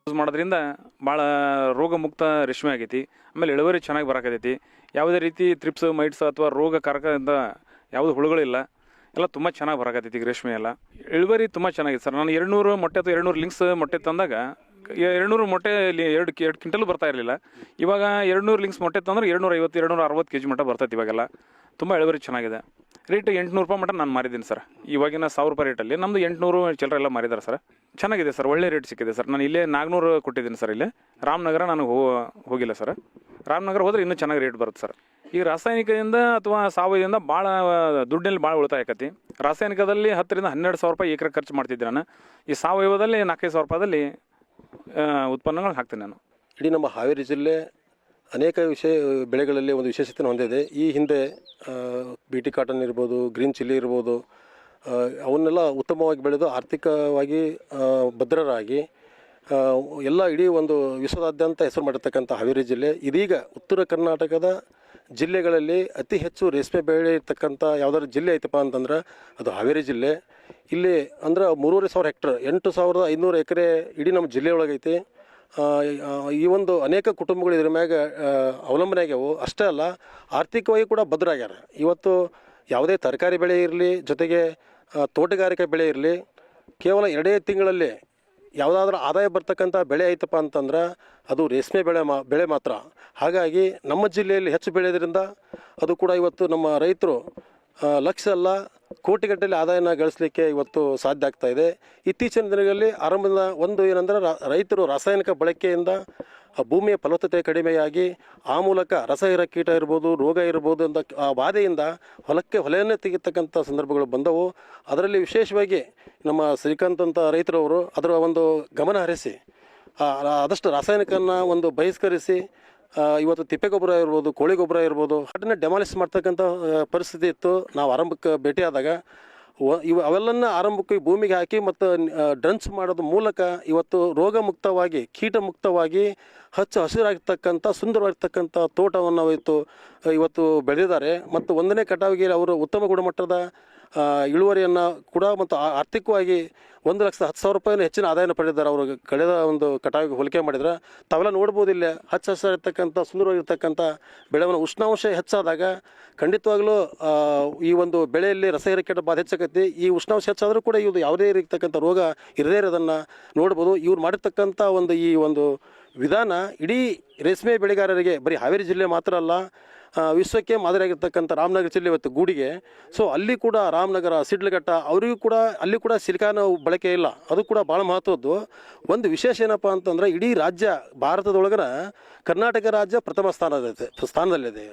Use ಮಾಡೋದ್ರಿಂದ ಭಾಳ ರೋಗ ಮುಕ್ತ ರೇಷ್ಮೆ ಆಗೈತಿ. ಆಮೇಲೆ ಇಳುವರಿ ಚೆನ್ನಾಗಿ ಬರಾಕತೈತಿ. ಯಾವುದೇ ರೀತಿ ತ್ರಿಪ್ಸ್ ಮೈಟ್ಸ್ ಅಥವಾ ರೋಗ ಕಾರಕದಿಂದ ಯಾವುದು ಹುಳುಗಳಿಲ್ಲ. ಎಲ್ಲ ತುಂಬ ಚೆನ್ನಾಗಿ ಬರಾಕತೈತಿ ಈಗ ರೇಷ್ಮೆ ಎಲ್ಲ. ಇಳುವರಿ ತುಂಬ ಚೆನ್ನಾಗಿದೆ ಸರ್. ನಾನು 200 ಮೊಟ್ಟೆ ಅಥವಾ 200 ಲಿಂಕ್ಸ್ ಮೊಟ್ಟೆ ತಂದಾಗ 200 ಮೊಟ್ಟೆ ಎರಡು ಕ್ವಿಂಟಲ್ ಬರ್ತಾ ಇರಲಿಲ್ಲ. ಇವಾಗ 200 ಲಿಂಕ್ಸ್ ಮೊಟ್ಟೆ ತಂದ್ರೆ 250 260 kg ಮಟ್ಟ ಬರ್ತೈತಿ ಇವಾಗೆಲ್ಲ. ತುಂಬ ಇಳುವರಿ ಚೆನ್ನಾಗಿದೆ. ರೇಟ್ 800 ರೂಪಾಯಿ ಮಟ್ಟ ನಾನು ಮಾರಿದ್ದೀನಿ ಸರ್. ಇವಾಗಿನ 1000 ರೂಪಾಯಿ ರೇಟಲ್ಲಿ ನಮ್ಮದು 800 ಚಿಲ್ಲರೆ ಎಲ್ಲ ಮಾರಿದ್ದಾರೆ ಸರ್. ಚೆನ್ನಾಗಿದೆ ಸರ್, ಒಳ್ಳೆ ರೇಟ್ ಸಿಕ್ಕಿದೆ ಸರ್. ನಾನು ಇಲ್ಲೇ 400 ಕೊಟ್ಟಿದ್ದೀನಿ ಸರ್. ಇಲ್ಲೇ ರಾಮನಗರ ನಾನು ಹೋಗಿಲ್ಲ ಸರ್. ರಾಮನಗರ ಹೋದ್ರೆ ಇನ್ನೂ ಚೆನ್ನಾಗಿ ರೇಟ್ ಬರುತ್ತೆ ಸರ್. ಈ ರಾಸಾಯನಿಕದಿಂದ ಅಥವಾ ಸಾವಯವದಿಂದ ಭಾಳ ದುಡ್ಡಿನಲ್ಲಿ ಭಾಳ ಉಳಿತಾಯ ಆಕತಿ. ರಾಸಾಯನಿಕದಲ್ಲಿ 10 ರಿಂದ 12 ಸಾವಿರ ರೂಪಾಯಿ ಎಕರೆ ಖರ್ಚು ಮಾಡ್ತಿದ್ದೆ ನಾನು. ಈ ಸಾವಯವದಲ್ಲಿ 4-5 ಸಾವಿರ ರೂಪಾಯಿದಲ್ಲಿ ಉತ್ಪನ್ನಗಳು ಹಾಕ್ತೀನಿ ನಾನು. ಇಡೀ ನಮ್ಮ ಹಾವೇರಿ ಜಿಲ್ಲೆ ಅನೇಕ ಬೆಳೆಗಳಲ್ಲಿ ಒಂದು ವಿಶೇಷತೆ ಹೊಂದಿದೆ. ಈ ಹಿಂದೆ BT ಕಾಟನ್ ಇರ್ಬೋದು, ಗ್ರೀನ್ ಚಿಲ್ಲಿ ಇರ್ಬೋದು, ಅವನ್ನೆಲ್ಲ ಉತ್ತಮವಾಗಿ ಬೆಳೆದು ಆರ್ಥಿಕವಾಗಿ ಭದ್ರರಾಗಿ ಎಲ್ಲ ಇಡೀ ಒಂದು ವಿಶ್ವದಾದ್ಯಂತ ಹೆಸರು ಮಾಡಿರ್ತಕ್ಕಂಥ ಹಾವೇರಿ ಜಿಲ್ಲೆ ಇದೀಗ ಉತ್ತರ ಕರ್ನಾಟಕದ ಜಿಲ್ಲೆಗಳಲ್ಲಿ ಅತಿ ಹೆಚ್ಚು ರೇಷ್ಮೆ ಬೆಳೆ ಇರ್ತಕ್ಕಂಥ ಯಾವುದಾದ್ರು ಜಿಲ್ಲೆ ಐತಪ್ಪ ಅಂತಂದ್ರೆ ಅದು ಹಾವೇರಿ ಜಿಲ್ಲೆ. ಇಲ್ಲಿ ಅಂದ್ರೆ 3,500 ಹೆಕ್ಟರ್ 8,500 ಎಕರೆ ಇಡೀ ನಮ್ಮ ಜಿಲ್ಲೆಯೊಳಗೈತಿ. ಈ ಒಂದು ಅನೇಕ ಕುಟುಂಬಗಳು ಇದ್ರ ಮ್ಯಾಗ ಅವಲಂಬನೆ ಆಗ್ಯಾವು. ಅಷ್ಟೇ ಅಲ್ಲ, ಆರ್ಥಿಕವಾಗಿ ಕೂಡ ಭದ್ರ ಆಗ್ಯಾರ. ಇವತ್ತು ಯಾವುದೇ ತರಕಾರಿ ಬೆಳೆ ಇರಲಿ, ಜೊತೆಗೆ ತೋಟಗಾರಿಕೆ ಬೆಳೆ ಇರಲಿ, ಕೇವಲ 2 ತಿಂಗಳಲ್ಲಿ ಯಾವುದಾದ್ರೂ ಆದಾಯ ಬರ್ತಕ್ಕಂಥ ಬೆಳೆ ಐತಪ್ಪ ಅಂತಂದ್ರೆ ಅದು ರೇಷ್ಮೆ ಬೆಳೆ ಮಾತ್ರ. ಹಾಗಾಗಿ ನಮ್ಮ ಜಿಲ್ಲೆಯಲ್ಲಿ ಹೆಚ್ಚು ಬೆಳೆಯೋದ್ರಿಂದ ಅದು ಕೂಡ ಇವತ್ತು ನಮ್ಮ ರೈತರು ಲಕ್ಷ ಅಲ್ಲ ಕೋಟಿಗಟ್ಟಲೆ ಆದಾಯನ ಗಳಿಸಲಿಕ್ಕೆ ಇವತ್ತು ಸಾಧ್ಯ ಆಗ್ತಾ ಇದೆ. ಇತ್ತೀಚಿನ ದಿನಗಳಲ್ಲಿ ಆರಂಭದ ಒಂದು ಏನಂದ್ರೆ ರೈತರು ರಾಸಾಯನಿಕ ಬಳಕೆಯಿಂದ ಭೂಮಿಯ ಫಲವತ್ತತೆ ಕಡಿಮೆಯಾಗಿ ಆ ಮೂಲಕ ರಸಹೀರ ಕೀಟ ಇರ್ಬೋದು, ರೋಗ ಇರ್ಬೋದು ಅಂತ ಆ ಬಾಧೆಯಿಂದ ಹೊಲೆಯನ್ನೇ ತೆಗಿತಕ್ಕಂಥ ಸಂದರ್ಭಗಳು ಬಂದವು. ಅದರಲ್ಲಿ ವಿಶೇಷವಾಗಿ ನಮ್ಮ ಶ್ರೀಕಾಂತ್ ಅಂತ ರೈತರವರು ಅದರ ಒಂದು ಗಮನ ಹರಿಸಿ ಆದಷ್ಟು ರಾಸಾಯನಿಕನ ಒಂದು ಬಹಿಷ್ಕರಿಸಿ ಇವತ್ತು ತಿಪ್ಪೆ ಗೊಬ್ಬರ ಇರ್ಬೋದು, ಕೋಳಿ ಗೊಬ್ಬರ ಇರ್ಬೋದು, ಅದನ್ನೇ ಡೆಮಾಲಿಸ್ ಮಾಡ್ತಕ್ಕಂಥ ಪರಿಸ್ಥಿತಿ ಇತ್ತು. ನಾವು ಆರಂಭಕ್ಕೆ ಭೇಟಿಯಾದಾಗ ಅವೆಲ್ಲನ್ನ ಆರಂಭಕ್ಕೆ ಭೂಮಿಗೆ ಹಾಕಿ ಮತ್ತು ಡ್ರಂಚ್ ಮಾಡೋದ್ರ ಮೂಲಕ ಇವತ್ತು ರೋಗ ಮುಕ್ತವಾಗಿ, ಕೀಟ ಮುಕ್ತವಾಗಿ ಹಚ್ಚ ಹಸಿರಾಗಿರ್ತಕ್ಕಂಥ ಸುಂದರವಾಗಿರ್ತಕ್ಕಂಥ ತೋಟವನ್ನು ಇವತ್ತು ಬೆಳೆದಿದ್ದಾರೆ. ಮತ್ತು 1ನೇ ಕಟಾವಿಗೆ ಅವರು ಉತ್ತಮ ಗುಣಮಟ್ಟದ ಇಳುವರಿಯನ್ನು ಕೂಡ ಮತ್ತು ಆರ್ಥಿಕವಾಗಿ 1,10,000 ರೂಪಾಯಿನ ಹೆಚ್ಚಿನ ಆದಾಯನ ಪಡೆದಿದ್ದಾರೆ. ಅವರು ಕಳೆದ ಒಂದು ಕಟಾವಿಗೆ ಹೋಲಿಕೆ ಮಾಡಿದ್ರೆ ತಾವೆಲ್ಲ ನೋಡ್ಬೋದು. ಇಲ್ಲಿ ಹಚ್ಚ ಹಸಿರಿರ್ತಕ್ಕಂಥ ಸುಂದರವಾಗಿರ್ತಕ್ಕಂಥ ಬೆಳೆವನ್ನು ಉಷ್ಣಾಂಶ ಹೆಚ್ಚಾದಾಗ ಖಂಡಿತವಾಗ್ಲೂ ಈ ಒಂದು ಬೆಳೆಯಲ್ಲಿ ರಸಹೀರ ಕೀಟ ಬಾಧೆ ಹೆಚ್ಚಾಕೈತಿ. ಈ ಉಷ್ಣಾಂಶ ಹೆಚ್ಚಾದರೂ ಕೂಡ ಇದು ಯಾವುದೇ ಇರತಕ್ಕಂಥ ರೋಗ ಇರದೇ ಇರೋದನ್ನು ನೋಡ್ಬೋದು. ಇವ್ರು ಮಾಡಿರ್ತಕ್ಕಂಥ ಈ ಒಂದು ವಿಧಾನ ಇಡೀ ರೇಷ್ಮೆ ಬೆಳೆಗಾರರಿಗೆ ಬರೀ ಹಾವೇರಿ ಜಿಲ್ಲೆ ಮಾತ್ರ ಅಲ್ಲ, ವಿಶ್ವಕ್ಕೆ ಮಾದರಿಯಾಗಿರ್ತಕ್ಕಂಥ ರಾಮನಗರ ಜಿಲ್ಲೆ ಇವತ್ತು ಗೂಡಿಗೆ. ಸೊ ಅಲ್ಲಿ ಕೂಡ ರಾಮನಗರ, ಸಿಡ್ಲಘಟ್ಟ ಅವರಿಗೂ ಕೂಡ ಅಲ್ಲಿ ಕೂಡ ಸಿಲಿಕಾನ್ ಬಳಕೆ ಇಲ್ಲ. ಅದು ಕೂಡ ಭಾಳ ಮಹತ್ವದ್ದು. ಒಂದು ವಿಶೇಷ ಏನಪ್ಪ ಅಂತಂದ್ರೆ ಇಡೀ ರಾಜ್ಯ ಭಾರತದೊಳಗನ ಕರ್ನಾಟಕ ರಾಜ್ಯ ಪ್ರಥಮ ಸ್ಥಾನದಲ್ಲಿದೆ.